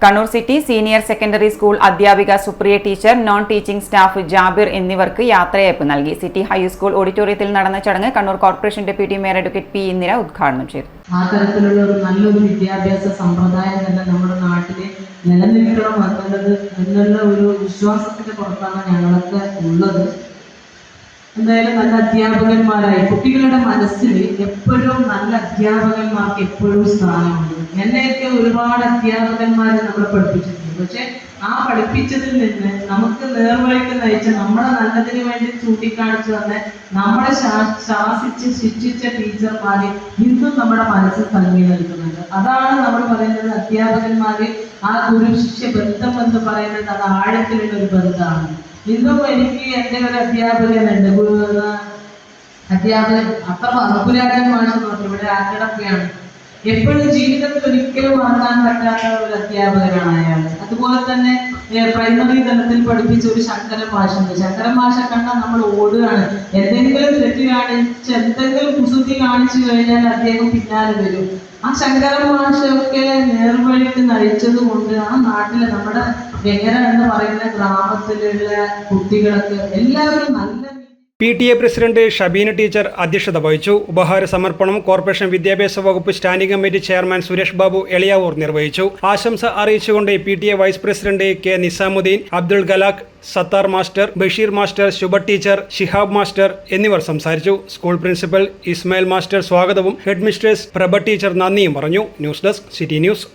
Kannur city senior secondary school അധ്യാപിക Supriya teacher, non teaching staff Jabir എന്നിവർക്ക് യാത്രയയപ്പ് നൽകി. സിറ്റി ഹൈസ്കൂൾ ഓഡിറ്റോറിയത്തിൽ നടന്ന ചടങ്ങ് Kannur corporation deputy mayor advocate P Indira ഉദ്ഘാടനം ചെയ്തു. ആ തരത്തിലുള്ള ഒരു നല്ലൊരു വിദ്യാഭ്യാസ സമ്പ്രദായം തന്നെ നമ്മുടെ നാട്ടിൽ നിലനിൽക്കണം എന്നുള്ള ഒരു വിശ്വാസത്തിന്റെ പുറത്താണ് ഞങ്ങളൊക്കെ ഉള്ളത്. എന്തായാലും നല്ല അധ്യാപകന്മാരായി കുട്ടികളുടെ മനസ്സിൽ എപ്പോഴും നല്ല അധ്യാപകന്മാർക്ക് എപ്പോഴും സ്ഥാനമുണ്ട്. എന്നെയൊക്കെ ഒരുപാട് അധ്യാപകന്മാർ നമ്മളെ പഠിപ്പിച്ചിട്ടുണ്ട്. പക്ഷെ ആ പഠിപ്പിച്ചതിൽ നിന്ന് നമുക്ക് നേർവഴിക്ക് നയിച്ച നമ്മളെ നല്ലതിന് വേണ്ടി ചൂണ്ടിക്കാണിച്ചു തന്നെ നമ്മളെ ശാസിച്ച് ശിക്ഷിച്ച ടീച്ചർമാര് ഇന്നും നമ്മുടെ മനസ്സിൽ തങ്ങി നിൽക്കുന്നുണ്ട്. അതാണ് നമ്മൾ പറയുന്നത്, അധ്യാപകന്മാര് ആ ഗുരു ശിഷ്യ ബന്ധം എന്ന് പറയുന്നത് അത് ആഴത്തിലുള്ള ഒരു ബന്ധമാണ്. ഇന്നും എനിക്ക് എൻ്റെ ഒരു അധ്യാപകനുണ്ട്, അധ്യാപകൻ അത്ര അർപ്പുരാജൻ മാഷ് പറഞ്ഞു, ഇവിടെ ആക്കടപ്പയാണ്. എപ്പോഴും ജീവിതത്തിൽ ഒരിക്കലും മറക്കാൻ പറ്റാത്ത ഒരു അധ്യാപകനാണ് അയാൾ. അതുപോലെ തന്നെ പ്രൈമറി തലത്തിൽ പഠിപ്പിച്ച ഒരു ശങ്കരൻ മാഷുണ്ട്. ശങ്കരൻ മാഷെ കണ്ടാൽ നമ്മൾ ഓടുകയാണ്. എന്തെങ്കിലും തെറ്റ് കാണിച്ച് എന്തെങ്കിലും കുസൃതി കാണിച്ചു കഴിഞ്ഞാൽ അദ്ദേഹം പിന്നാലെ വരും. ആ ശങ്കരൻ മാഷൊക്കെ നേർവഴിക്ക് നയിച്ചത് കൊണ്ട് ആ നാട്ടിലെ നമ്മുടെ വെങ്ങര എന്ന് പറയുന്ന ഗ്രാമത്തിലുള്ള കുട്ടികളൊക്കെ എല്ലാവരും നല്ല PTA പ്രസിഡന്റ് ഷബീന ടീച്ചർ അധ്യക്ഷത വഹിച്ചു. ഉപഹാര സമർപ്പണം കോർപ്പറേഷൻ വിദ്യാഭ്യാസ വകുപ്പ് standing committee chairman Suresh Babu Eliyavoor നിർവഹിച്ചു. ആശംസ അറിയിച്ചുകൊണ്ട് PTA vice president K Nizamuddin, Abdul Galakh, Sathar master, Basheer master, Shubha teacher, Shihab master എന്നിവർ സംസാരിച്ചു. സ്കൂൾ പ്രിൻസിപ്പൽ ഇസ്മായിൽ മാസ്റ്റർ സ്വാഗതവും ഹെഡ് മിസ്ട്രസ് പ്രഭ ടീച്ചർ നന്ദിയും പറഞ്ഞു. News desk city news.